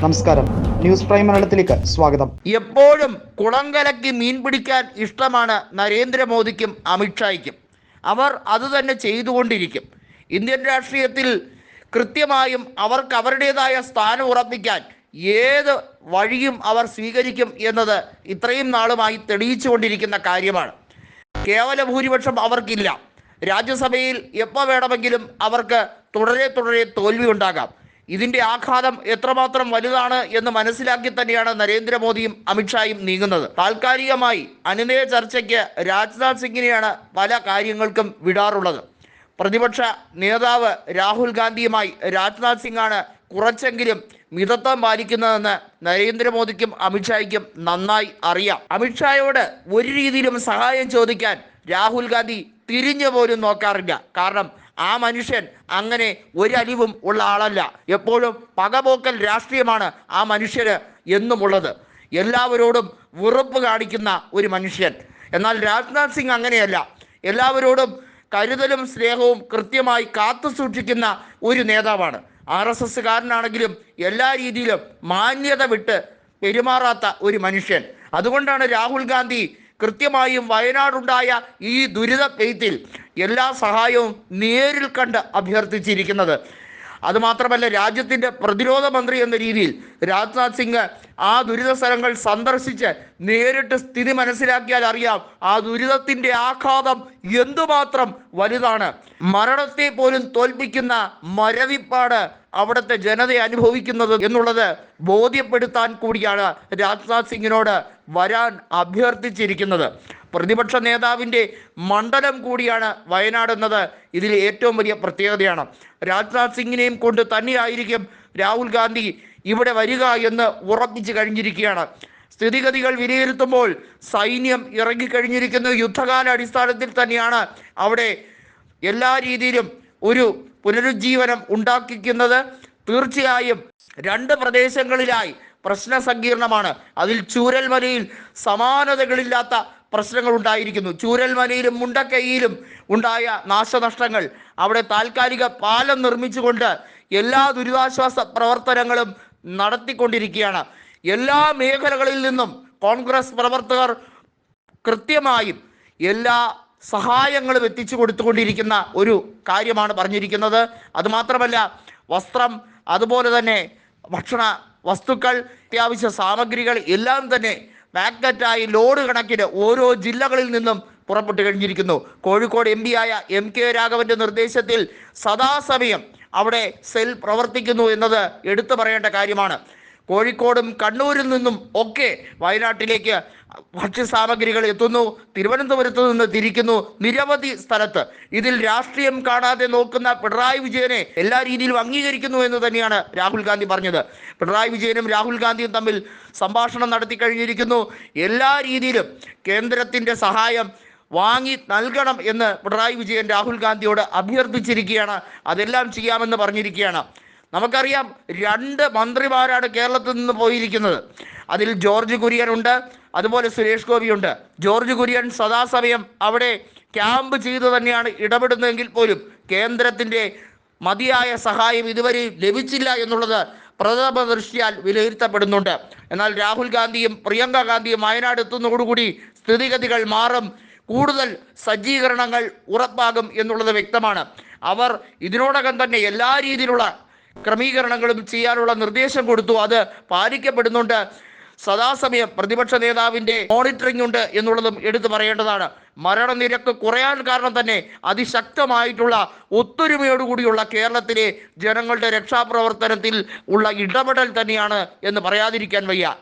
നമസ്കാരം, news prime മലയാളത്തിലേക്ക് സ്വാഗതം. എപ്പോഴും കുളം കലക്കി മീൻ പിടിക്കാൻ ഇഷ്ടമാണ് നരേന്ദ്രമോദിക്കും അമിത്ഷായ്ക്കും. അവർ അതുതന്നെ ചെയ്തുകൊണ്ടിരിക്കും. ഇന്ത്യൻ രാഷ്ട്രീയത്തിൽ കൃത്യമായും അവർക്ക് അവരുടേതായ സ്ഥാനം ഉറപ്പിക്കാൻ ഏത് വഴിയും അവർ സ്വീകരിക്കും എന്നത് ഇത്രയും നാളുമായി തെളിയിച്ചുകൊണ്ടിരിക്കുന്ന കാര്യമാണ്. കേവല ഭൂരിപക്ഷം അവർക്കില്ല. രാജ്യസഭയിൽ എപ്പോൾ വേണമെങ്കിലും അവർക്ക് തുടരെ തോൽവി ഉണ്ടാകാം. ഇതിൻ്റെ ആഘാതം എത്രമാത്രം വലുതാണ് എന്ന് മനസ്സിലാക്കി തന്നെയാണ് നരേന്ദ്രമോദിയും അമിത്ഷായും നീങ്ങുന്നത്. താൽക്കാലികമായി അനുനയ ചർച്ചയ്ക്ക് രാജ്നാഥ് സിംഗിനെയാണ് പല കാര്യങ്ങൾക്കും വിടാറുള്ളത്. പ്രതിപക്ഷ നേതാവ് രാഹുൽ ഗാന്ധിയുമായി രാജ്നാഥ് സിംഗാണ് കുറച്ചെങ്കിലും മിതത്വം പാലിക്കുന്നതെന്ന് നരേന്ദ്രമോദിക്കും അമിത്ഷായ്ക്കും നന്നായി അറിയാം. അമിത്ഷായോട് ഒരു രീതിയിലും സഹായം ചോദിക്കാൻ രാഹുൽ ഗാന്ധി തിരിഞ്ഞു പോലും നോക്കാറില്ല. കാരണം ആ മനുഷ്യൻ അങ്ങനെ ഒരലിവും ഉള്ള ആളല്ല. എപ്പോഴും പകപോക്കൽ രാഷ്ട്രീയമാണ് ആ മനുഷ്യന് എന്നുമുള്ളത്. എല്ലാവരോടും വെറുപ്പ് കാണിക്കുന്ന ഒരു മനുഷ്യൻ. എന്നാൽ രാജ്നാഥ് സിംഗ് അങ്ങനെയല്ല. എല്ലാവരോടും കരുതലും സ്നേഹവും കൃത്യമായി കാത്തു സൂക്ഷിക്കുന്ന ഒരു നേതാവാണ്. RSSകാരനാണെങ്കിലും എല്ലാ രീതിയിലും മാന്യത വിട്ട് പെരുമാറാത്ത ഒരു മനുഷ്യൻ. അതുകൊണ്ടാണ് രാഹുൽ ഗാന്ധി കൃത്യമായും വയനാടുണ്ടായ ഈ ദുരിത പെയ്ത്തിൽ എല്ലാ സഹായവും നേരിൽ കണ്ട് അഭ്യർത്ഥിച്ചിരിക്കുന്നത്. അതുമാത്രമല്ല, രാജ്യത്തിൻ്റെ പ്രതിരോധ മന്ത്രി എന്ന രീതിയിൽ രാജ്നാഥ് സിംഗ് ആ ദുരിത സ്ഥലങ്ങൾ സന്ദർശിച്ച് നേരിട്ട് സ്ഥിതി മനസ്സിലാക്കിയാൽ അറിയാം ആ ദുരിതത്തിൻ്റെ ആഘാതം എന്തുമാത്രം വലുതാണ്. മരണത്തെ പോലും തോൽപ്പിക്കുന്ന മരവിപ്പാട് അവിടുത്തെ ജനത അനുഭവിക്കുന്നത് എന്നുള്ളത് ബോധ്യപ്പെടുത്താൻ കൂടിയാണ് രാജ്നാഥ് സിംഗിനോട് വരാൻ അഭ്യർത്ഥിച്ചിരിക്കുന്നത്. പ്രതിപക്ഷ നേതാവിൻ്റെ മണ്ഡലം കൂടിയാണ് വയനാട് എന്നത് ഇതിൽ ഏറ്റവും വലിയ പ്രത്യേകതയാണ്. രാജ്നാഥ് സിംഗിനെയും കൊണ്ട് തന്നെയായിരിക്കും രാഹുൽ ഗാന്ധി ഇവിടെ വരിക എന്ന് ഉറപ്പിച്ചു കഴിഞ്ഞിരിക്കുകയാണ്. സ്ഥിതിഗതികൾ വിലയിരുത്തുമ്പോൾ സൈന്യം ഇറങ്ങിക്കഴിഞ്ഞിരിക്കുന്ന യുദ്ധകാല അടിസ്ഥാനത്തിൽ തന്നെയാണ് അവിടെ എല്ലാ രീതിയിലും ഒരു പുനരുജ്ജീവനം ഉണ്ടാക്കിക്കുന്നത്. തീർച്ചയായും 2 പ്രദേശങ്ങളിലായി പ്രശ്ന സങ്കീർണമാണ്. അതിൽ ചൂരൽമലയിൽ സമാനതകളില്ലാത്ത പ്രശ്നങ്ങൾ ഉണ്ടായിരിക്കുന്നു. ചൂരൽമലയിലും മുണ്ടക്കൈയിലും ഉണ്ടായ നാശനഷ്ടങ്ങൾ, അവിടെ താൽക്കാലിക പാലം നിർമ്മിച്ചുകൊണ്ട് എല്ലാ ദുരിതാശ്വാസ പ്രവർത്തനങ്ങളും നടത്തിക്കൊണ്ടിരിക്കുകയാണ്. എല്ലാ മേഖലകളിൽ നിന്നും കോൺഗ്രസ് പ്രവർത്തകർ കൃത്യമായും എല്ലാ സഹായങ്ങളും എത്തിച്ചു കൊടുത്തുകൊണ്ടിരിക്കുന്ന ഒരു കാര്യമാണ് പറഞ്ഞിരിക്കുന്നത്. അതുമാത്രമല്ല, വസ്ത്രം, അതുപോലെ തന്നെ ഭക്ഷണ വസ്തുക്കൾ, അത്യാവശ്യ സാമഗ്രികൾ എല്ലാം തന്നെ പാക്കറ്റായി ലോഡ് കണക്കിന് ഓരോ ജില്ലകളിൽ നിന്നും പുറപ്പെട്ടു കഴിഞ്ഞിരിക്കുന്നു. കോഴിക്കോട് MP ആയ MK രാഘവന്റെ നിർദ്ദേശത്തിൽ സദാസമയം അവിടെ സെൽ പ്രവർത്തിക്കുന്നു എന്നത് എടുത്തു പറയേണ്ട കാര്യമാണ്. കോഴിക്കോടും കണ്ണൂരിൽ നിന്നും ഒക്കെ വയനാട്ടിലേക്ക് ഭക്ഷ്യസാമഗ്രികൾ എത്തുന്നു. തിരുവനന്തപുരത്ത് നിന്ന് തിരിക്കുന്നു. നിരവധി സ്ഥലത്ത് ഇതിൽ രാഷ്ട്രീയം കാണാതെ നോക്കുന്ന പിണറായി വിജയനെ എല്ലാ രീതിയിലും അംഗീകരിക്കുന്നു എന്ന് തന്നെയാണ് രാഹുൽ ഗാന്ധി പറഞ്ഞത്. പിണറായി വിജയനും രാഹുൽ ഗാന്ധിയും തമ്മിൽ സംഭാഷണം നടത്തി കഴിഞ്ഞിരിക്കുന്നു. എല്ലാ രീതിയിലും കേന്ദ്രത്തിൻ്റെ സഹായം വാങ്ങി നൽകണം എന്ന് പിണറായി വിജയൻ രാഹുൽ ഗാന്ധിയോട് അഭ്യർത്ഥിച്ചിരിക്കുകയാണ്. അതെല്ലാം ചെയ്യാമെന്ന് പറഞ്ഞിരിക്കുകയാണ്. നമുക്കറിയാം, 2 മന്ത്രിമാരാണ് കേരളത്തിൽ നിന്ന് പോയിരിക്കുന്നത്. അതിൽ ജോർജ് കുര്യൻ ഉണ്ട്, അതുപോലെ സുരേഷ് ഗോപിയുണ്ട്. ജോർജ് കുര്യൻ സദാസമയം അവിടെ ക്യാമ്പ് ചെയ്തു തന്നെയാണ് ഇടപെടുന്നതെങ്കിൽ പോലും കേന്ദ്രത്തിൻ്റെ മതിയായ സഹായം ഇതുവരെ ലഭിച്ചില്ല എന്നുള്ളത് പ്രഥമ ദൃഷ്ട്യാൽ വിലയിരുത്തപ്പെടുന്നുണ്ട്. എന്നാൽ രാഹുൽ ഗാന്ധിയും പ്രിയങ്ക ഗാന്ധിയും വയനാട് എത്തുന്നതോടുകൂടി സ്ഥിതിഗതികൾ മാറും. കൂടുതൽ സജ്ജീകരണങ്ങൾ ഉറപ്പാകും എന്നുള്ളത് വ്യക്തമാണ്. അവർ ഇതിനോടകം തന്നെ എല്ലാ രീതിയിലുള്ള ക്രമീകരണങ്ങളും ചെയ്യാനുള്ള നിർദ്ദേശം കൊടുത്തു. അത് പാലിക്കപ്പെടുന്നുണ്ട്. സദാസമയം പ്രതിപക്ഷ നേതാവിൻ്റെ മോണിറ്ററിംഗ് ഉണ്ട് എന്നുള്ളതും എടുത്തു പറയേണ്ടതാണ്. മരണനിരക്ക് കുറയാൻ കാരണം തന്നെ അതിശക്തമായിട്ടുള്ള ഒത്തൊരുമയോടുകൂടിയുള്ള കേരളത്തിലെ ജനങ്ങളുടെ രക്ഷാപ്രവർത്തനത്തിൽ ഉള്ള ഇടപെടൽ തന്നെയാണ് എന്ന് പറയാതിരിക്കാൻ വയ്യ.